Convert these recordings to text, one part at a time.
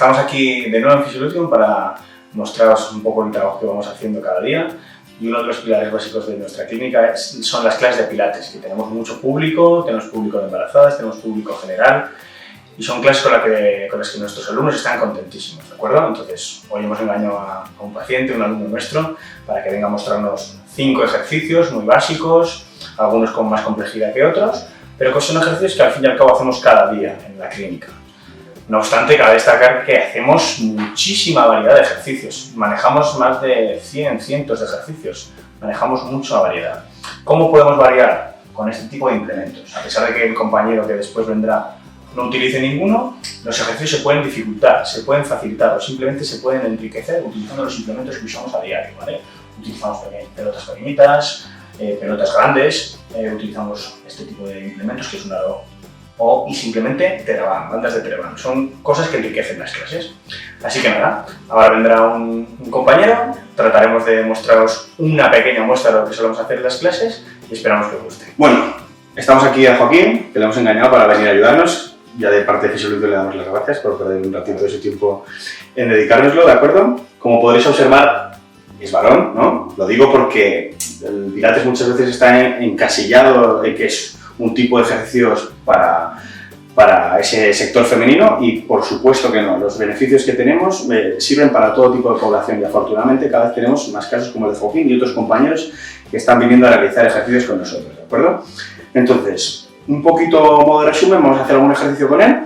Estamos aquí de nuevo en Physiolution para mostraros un poco el trabajo que vamos haciendo cada día. Y uno de los pilares básicos de nuestra clínica son las clases de pilates, que tenemos mucho público, tenemos público de embarazadas, tenemos público general, y son clases con las que nuestros alumnos están contentísimos, ¿de acuerdo? Entonces, hoy hemos engañado a un paciente, un alumno nuestro, para que venga a mostrarnos 5 ejercicios muy básicos, algunos con más complejidad que otros, pero que son ejercicios que al fin y al cabo hacemos cada día en la clínica. No obstante, cabe destacar que hacemos muchísima variedad de ejercicios. Manejamos más de cientos de ejercicios. Manejamos mucha variedad. ¿Cómo podemos variar? Con este tipo de implementos. A pesar de que el compañero que después vendrá no utilice ninguno, los ejercicios se pueden dificultar, se pueden facilitar o simplemente se pueden enriquecer utilizando los implementos que usamos a diario, ¿vale? Utilizamos pelotas pequeñitas, pelotas grandes, utilizamos este tipo de implementos que es un aro y simplemente TheraBand, bandas de TheraBand. Son cosas que enriquecen las clases. Así que nada, ahora vendrá un compañero, trataremos de mostraros una pequeña muestra de lo que solemos hacer en las clases y esperamos que os guste. Bueno, estamos aquí a Joaquín, que le hemos engañado para venir a ayudarnos. Ya de parte de Physiolution le damos las gracias por perder un ratito de su tiempo en dedicárnoslo, ¿de acuerdo? Como podréis observar, es varón, ¿no? Lo digo porque el Pilates muchas veces está encasillado en que es un tipo de ejercicios para ese sector femenino y por supuesto que no. Los beneficios que tenemos sirven para todo tipo de población y afortunadamente cada vez tenemos más casos como el de Joaquín y otros compañeros que están viniendo a realizar ejercicios con nosotros, ¿de acuerdo? Entonces, un poquito modo de resumen, vamos a hacer algún ejercicio con él,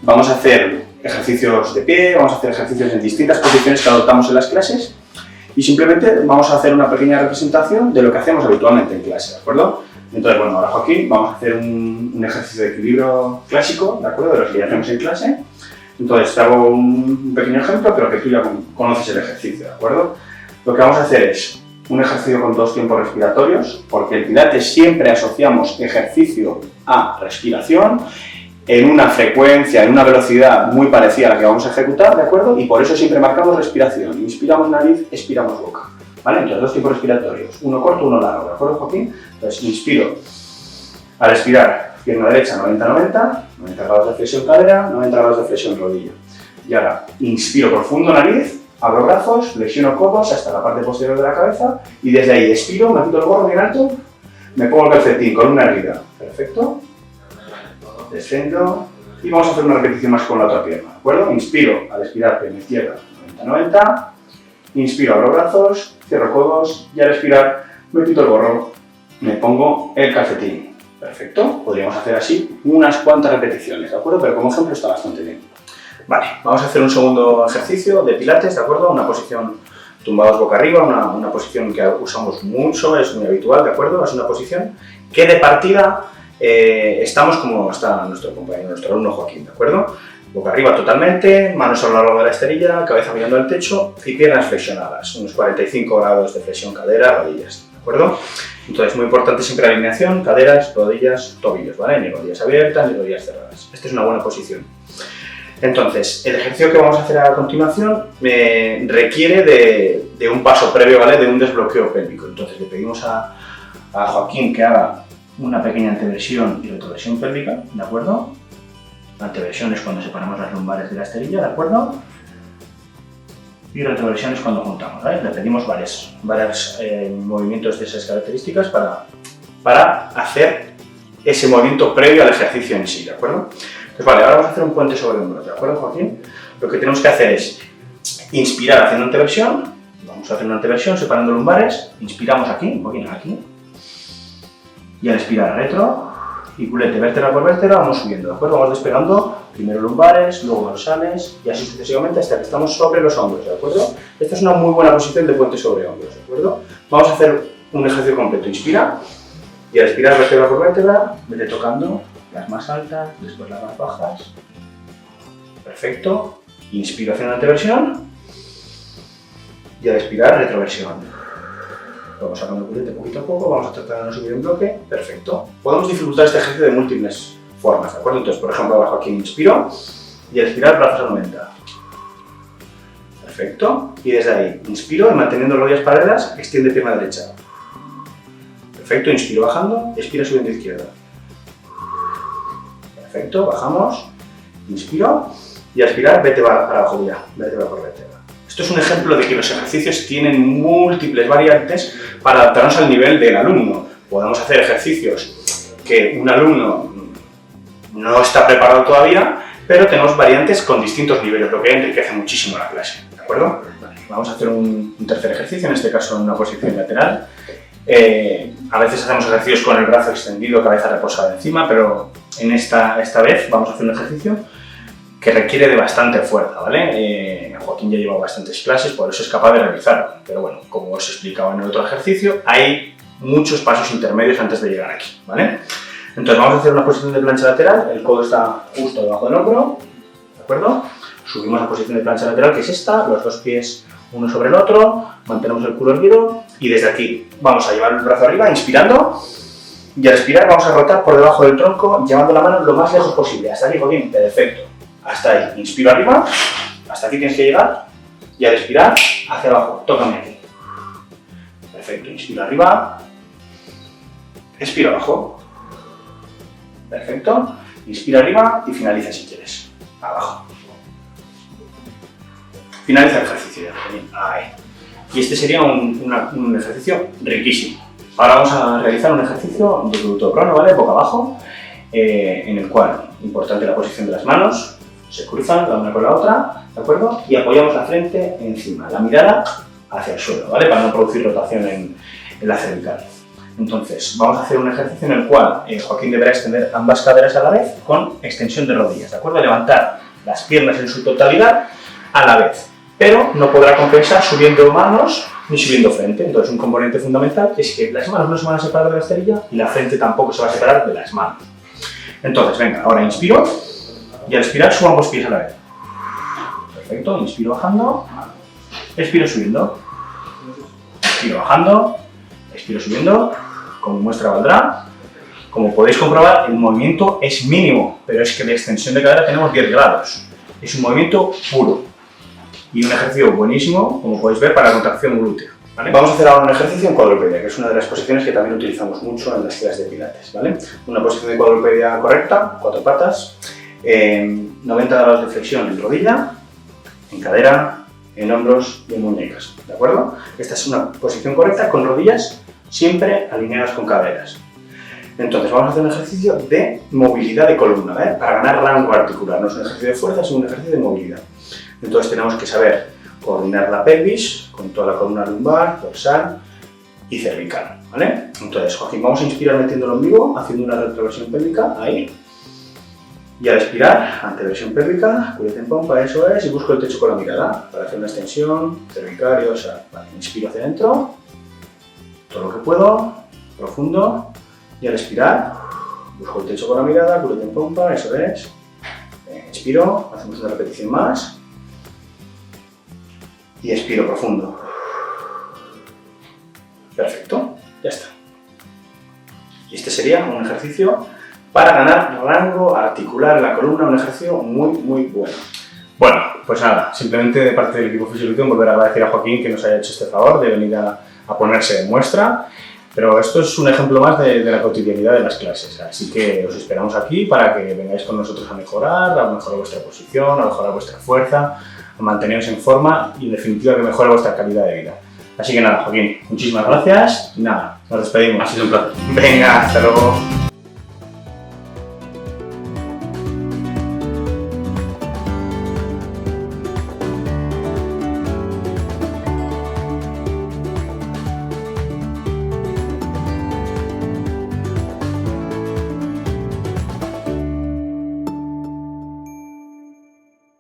vamos a hacer ejercicios de pie, vamos a hacer ejercicios en distintas posiciones que adoptamos en las clases y simplemente vamos a hacer una pequeña representación de lo que hacemos habitualmente en clase, ¿de acuerdo? Entonces, bueno, ahora Joaquín, vamos a hacer un ejercicio de equilibrio clásico, ¿de acuerdo? De los que ya hacemos en clase. Entonces, te hago un pequeño ejemplo, pero que tú ya conoces el ejercicio, ¿de acuerdo? Lo que vamos a hacer es un ejercicio con 2 tiempos respiratorios, porque el Pilates siempre asociamos ejercicio a respiración en una frecuencia, en una velocidad muy parecida a la que vamos a ejecutar, ¿de acuerdo? Y por eso siempre marcamos respiración. Inspiramos nariz, expiramos boca, ¿vale? Entonces, 2 tiempos respiratorios, uno corto, uno largo, ¿de acuerdo, Joaquín? Entonces, inspiro. Al expirar, pierna derecha 90-90, 90 grados de flexión cadera, 90 grados de flexión rodilla. Y ahora, inspiro profundo nariz, abro brazos, flexiono codos hasta la parte posterior de la cabeza y desde ahí expiro, me quito el gorro bien alto, me pongo el calcetín, columna erguida. Perfecto. Descendo y vamos a hacer una repetición más con la otra pierna, ¿de acuerdo? Inspiro, al expirar, pierna izquierda 90-90, inspiro, abro brazos, cierro codos y al expirar me quito el gorro, me pongo el calcetín. Perfecto. Podríamos hacer así unas cuantas repeticiones, ¿de acuerdo? Pero como ejemplo está bastante bien. Vale, vamos a hacer un segundo ejercicio de Pilates, ¿de acuerdo? Una posición tumbados boca arriba, una posición que usamos mucho, es muy habitual, ¿de acuerdo? Es una posición que de partida estamos como está nuestro compañero, nuestro alumno Joaquín, ¿de acuerdo? Boca arriba totalmente, manos a lo largo de la esterilla, cabeza mirando al techo y piernas flexionadas, unos 45 grados de flexión cadera, rodillas, ¿de acuerdo? Entonces, muy importante siempre la alineación, caderas, rodillas, tobillos, ¿vale? Ni rodillas abiertas ni rodillas cerradas. Esta es una buena posición. Entonces, el ejercicio que vamos a hacer a continuación requiere de un paso previo, ¿vale? De un desbloqueo pélvico. Entonces, le pedimos a Joaquín que haga una pequeña anteversión y retroversión pélvica, ¿de acuerdo? La anteversión es cuando separamos las lumbares de la esterilla, ¿de acuerdo? Y retroversión es cuando juntamos, ¿vale? Le pedimos varios movimientos de esas características para hacer ese movimiento previo al ejercicio en sí, ¿de acuerdo? Pues vale, ahora vamos a hacer un puente sobre hombros, ¿de acuerdo, Joaquín? Lo que tenemos que hacer es inspirar haciendo anteversión, vamos a hacer una anteversión separando lumbares, inspiramos aquí, un poquito aquí, y al expirar retro, y culete vértebra por vértebra, vamos subiendo, ¿de acuerdo? Vamos despegando primero lumbares, luego dorsales, y así sucesivamente hasta que estamos sobre los hombros, ¿de acuerdo? Esta es una muy buena posición de puente sobre hombros, ¿de acuerdo? Vamos a hacer un ejercicio completo, inspira, y al expirar vértebra por vértebra, vete tocando las más altas, después las más bajas. Perfecto. Inspiro haciendo anteversión y al expirar retroversión. Vamos sacando el culete poquito a poco, vamos a tratar de no subir en bloque. Perfecto. Podemos dificultar este ejercicio de múltiples formas, ¿de acuerdo? Entonces, por ejemplo, abajo aquí inspiro y al expirar brazos a 90. Perfecto. Y desde ahí inspiro y manteniendo rodillas paralelas, extiende pierna derecha. Perfecto. Inspiro bajando, expiro subiendo izquierda. Perfecto, bajamos, inspiro y al expirar, vete para abajo, mira, vértebra por vértebra. Esto es un ejemplo de que los ejercicios tienen múltiples variantes para adaptarnos al nivel del alumno. Podemos hacer ejercicios que un alumno no está preparado todavía, pero tenemos variantes con distintos niveles, lo que enriquece muchísimo la clase, ¿de acuerdo? Vale, vamos a hacer un tercer ejercicio, en este caso en una posición lateral. A veces hacemos ejercicios con el brazo extendido, cabeza reposada encima, pero en esta vez vamos a hacer un ejercicio que requiere de bastante fuerza, ¿vale? Joaquín ya lleva bastantes clases, por eso es capaz de realizarlo, pero bueno, como os he explicado en el otro ejercicio, hay muchos pasos intermedios antes de llegar aquí, ¿vale? Entonces vamos a hacer una posición de plancha lateral, el codo está justo debajo del hombro, ¿de acuerdo? Subimos a posición de plancha lateral, que es esta, los dos pies uno sobre el otro, mantenemos el culo erguido y desde aquí vamos a llevar el brazo arriba, inspirando, y al expirar vamos a rotar por debajo del tronco, llevando la mano lo más lejos posible, hasta aquí, Joaquín, perfecto, hasta ahí, inspiro arriba, hasta aquí tienes que llegar, y al expirar, hacia abajo, tócame aquí, perfecto, inspiro arriba, expiro abajo. Perfecto. Inspira arriba y finaliza si quieres. Abajo. Finaliza el ejercicio ya. Ahí. Y este sería un ejercicio riquísimo. Ahora vamos a realizar un ejercicio de glúteo prono, ¿vale? Boca abajo, en el cual, importante la posición de las manos, se cruzan la una con la otra, ¿de acuerdo? Y apoyamos la frente encima, la mirada hacia el suelo, ¿vale? Para no producir rotación en la cervical. Entonces, vamos a hacer un ejercicio en el cual Joaquín deberá extender ambas caderas a la vez con extensión de rodillas, ¿de acuerdo? Levantar las piernas en su totalidad a la vez, pero no podrá compensar subiendo manos ni subiendo frente. Entonces, un componente fundamental es que las manos no se van a separar de la esterilla y la frente tampoco se va a separar de las manos. Entonces, venga, ahora inspiro y al expirar subo ambos pies a la vez. Perfecto, inspiro bajando, expiro subiendo, expiro bajando, expiro subiendo, como muestra valdrá. Como podéis comprobar, el movimiento es mínimo, pero es que de extensión de cadera tenemos 10 grados. Es un movimiento puro y un ejercicio buenísimo, como podéis ver, para la contracción glútea, ¿vale? Vamos a hacer ahora un ejercicio en cuadrupedia, que es una de las posiciones que también utilizamos mucho en las clases de pilates, ¿vale? Una posición de cuadrupedia correcta, 4 patas, 90 grados de flexión en rodilla, en cadera, en hombros y en muñecas, ¿de acuerdo? Esta es una posición correcta con rodillas siempre alineadas con caderas. Entonces vamos a hacer un ejercicio de movilidad de columna, ¿vale? Para ganar rango articular. No es un ejercicio de fuerza, es un ejercicio de movilidad. Entonces tenemos que saber coordinar la pelvis con toda la columna lumbar, dorsal y cervical, ¿vale? Entonces, Joaquín, vamos a inspirar metiendo el ombligo, haciendo una retroversión pélvica, ahí. Y al expirar, anteversión pélvica, culete en pompa, eso es, y busco el techo con la mirada para hacer una extensión cervical y dorsal. Vale, inspiro hacia adentro, todo lo que puedo, profundo, y al expirar, busco el techo con la mirada, culete en pompa, eso es. Inspiro, hacemos una repetición más, y expiro profundo. Perfecto, ya está. Y este sería un ejercicio para ganar rango articular en la columna, un ejercicio muy bueno. Bueno, pues nada, simplemente de parte del equipo Fisiolución volver a agradecer a Joaquín que nos haya hecho este favor de venir a ponerse en muestra, pero esto es un ejemplo más de la cotidianidad de las clases, así que os esperamos aquí para que vengáis con nosotros a mejorar vuestra posición, a mejorar vuestra fuerza, a manteneros en forma y en definitiva que mejore vuestra calidad de vida. Así que nada, Joaquín, muchísimas gracias y nada, nos despedimos. Ha sido un placer. Venga, hasta luego.